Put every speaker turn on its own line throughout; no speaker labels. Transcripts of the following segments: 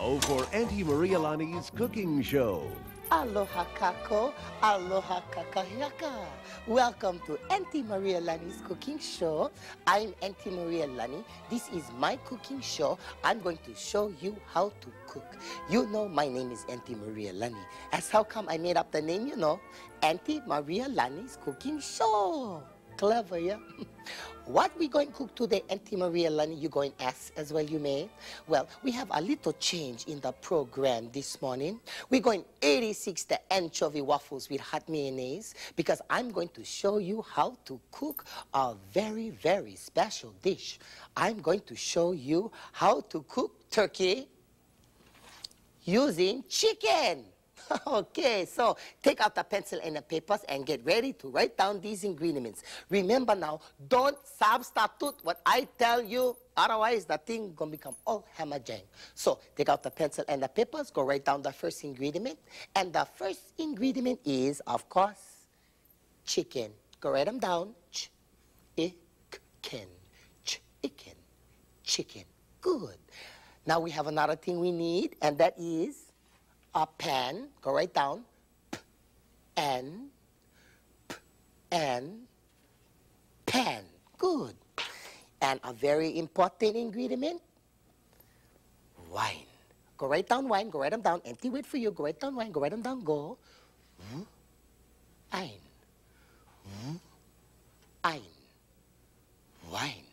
now for Auntie Marialani's cooking show.
Aloha kako, aloha kakayaka. Welcome to Auntie Marialani's cooking show. I'm Auntie Marialani. This is my cooking show. I'm going to show you how to cook. You know my name is Auntie Marialani. That's how come I made up the name, you know. Auntie Marialani's cooking show. Clever, yeah? What we going to cook today, Auntie Marialani, you going to ask as well, you may? Well, we have a little change in the program this morning. We're going 86 the anchovy waffles with hot mayonnaise because I'm going to show you how to cook a very, very special dish. I'm going to show you how to cook turkey using chicken. Okay, so take out the pencil and the papers and get ready to write down these ingredients. Remember now, don't substitute what I tell you, otherwise the thing gonna become all hammer-jang. So take out the pencil and the papers, go write down the first ingredient. And the first ingredient is, of course, chicken. Go write them down. Chicken, chicken, chicken. Good. Now we have another thing we need, and that is a pan. Go right down. Pan. Good. And a very important ingredient, wine. Go right down wine. Go write them down. Empty wait for you. Go right down wine. Go write them down. Go. Wine. Wine.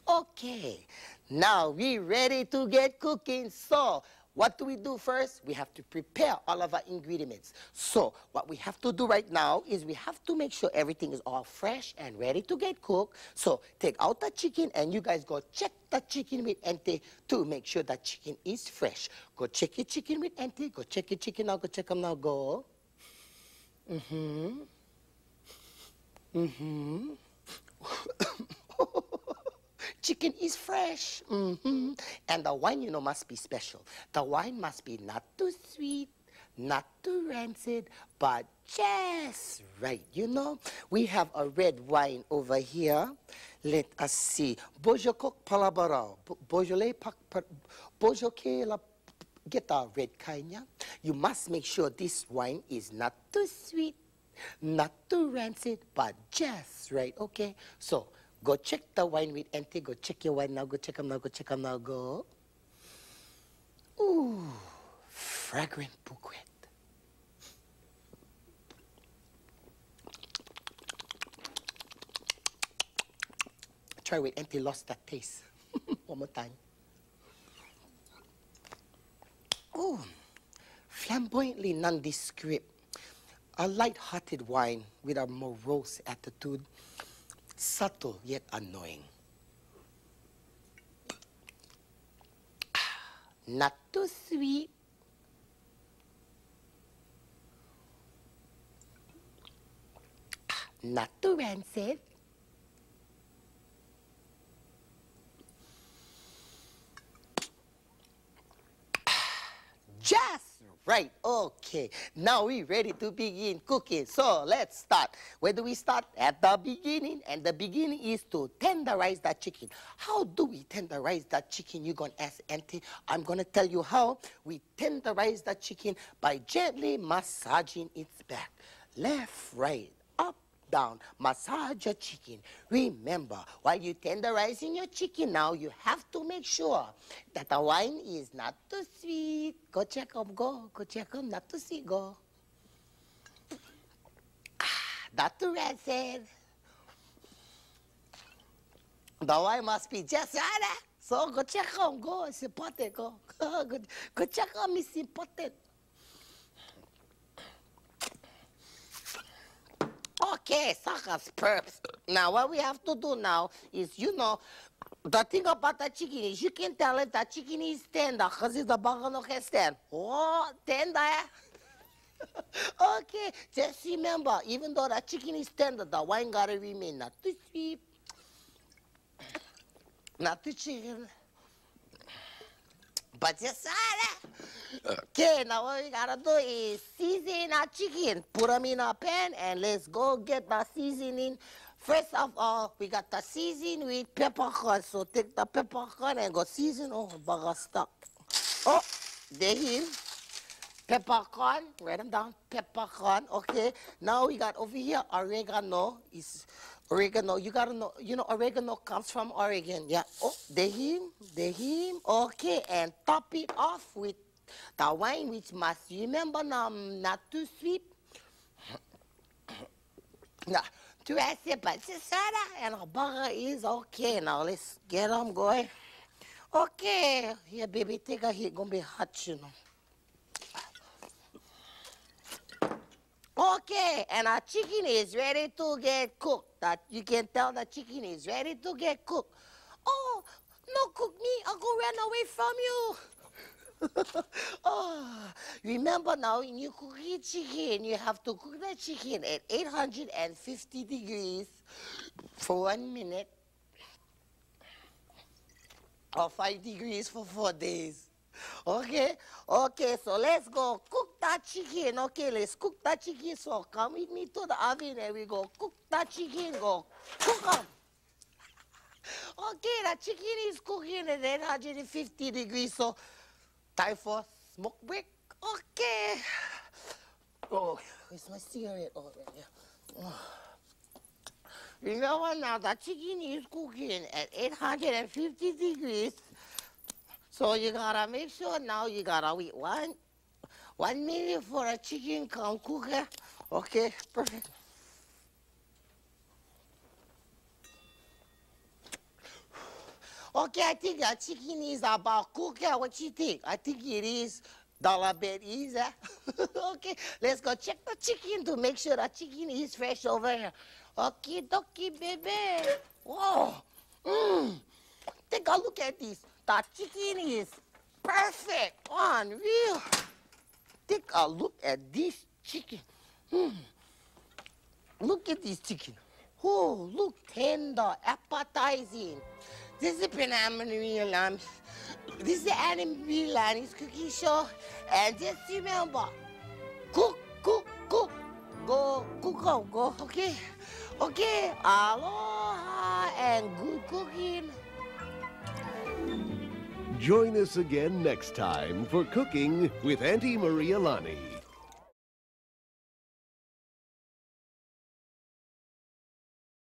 Okay. Now we ready to get cooking. So what do we do first? We have to prepare all of our ingredients. So what we have to do right now is we have to make sure everything is all fresh and ready to get cooked. So take out the chicken and you guys go check the chicken with Auntie to make sure the chicken is fresh. Go check your chicken with Auntie. Go check your chicken now. Go check them now. Go. Chicken is fresh. And the wine, you know, must be special. The wine must be not too sweet, not too rancid, but just right, you know. We have a red wine over here. Let us see. Bojokok palabarao. Bojoke la. Get a red kind, yeah? You must make sure this wine is not too sweet, not too rancid, but just right, okay? So, go check the wine with Auntie. Go check your wine now. Go check them now. Go check them now. Go. Ooh, fragrant bouquet. Try with Auntie. Lost that taste. One more time. Ooh, flamboyantly nondescript. A light-hearted wine with a morose attitude. Subtle yet annoying. Not too sweet. Not too rancid. Just right. Okay. Now we're ready to begin cooking. So let's start. Where do we start? At the beginning. And the beginning is to tenderize that chicken. How do we tenderize that chicken? You're going to ask Auntie. I'm going to tell you how. We tenderize that chicken by gently massaging its back. Left, right, up, down. Massage your chicken. Remember, while you're tenderizing your chicken now, you have to make sure that the wine is not too sweet. Go check them, go. Go check them, not too sweet, go. Not too rancid. The wine must be just right. So go check them, go. It's important, go. Go check them, it's important. Okay, suckers, perps. Now, what we have to do now is, you know, the thing about the chicken is you can tell if the chicken is tender because it's the burger no can stand. Oh, tender. Okay, just remember, even though the chicken is tender, the wine gotta remain not too sweet, not too chicken, but just okay, now what we gotta do is season our chicken. Put them in a pan and let's go get the seasoning. First of all, we got the season with peppercorn. So take the peppercorn and go season. Oh, burger stuck. Oh, Dahil, peppercorn, write them down, peppercorn, okay. Now we got over here oregano. Is oregano, you gotta know, you know, oregano comes from Oregon, yeah. Oh, dahil, okay, and top it off with the wine which must, remember now, not too sweet. Now, to acid, but soda and a burger is okay. Now let's get them going. Okay, here baby, take a hit, gonna be hot, you know. Okay, and our chicken is ready to get cooked. That you can tell the chicken is ready to get cooked. Oh, no cook me, I'll go run away from you. Oh, remember now, when you cook your chicken, you have to cook the chicken at 850 degrees for 1 minute, or 5 degrees for 4 days. Okay, okay, so let's go cook that chicken. Okay, let's cook that chicken. So come with me to the oven and we go cook that chicken. Go cook them. Okay, the chicken is cooking at 850 degrees. So time for smoke break. Okay. Oh, where's my cigarette? Oh, right here. Oh. Remember now, the chicken is cooking at 850 degrees. So you gotta make sure now you gotta wait 1 minute for a chicken come cook. Okay, perfect. Okay, I think the chicken is about cooking. What you think? I think it is. Dollar bet is. Okay, let's go check the chicken to make sure the chicken is fresh over here. Okay, dokie, baby. Whoa. Take a look at this. The chicken is perfect, unreal. Take a look at this chicken. Look at this chicken. Oh, look tender, appetizing. This is Auntie Marialani. This is Auntie Marialani's cooking show. And just remember, cook, cook, cook. Go, cook, go, okay? Okay, aloha and good cooking.
Join us again next time for Cooking with Auntie Marialani.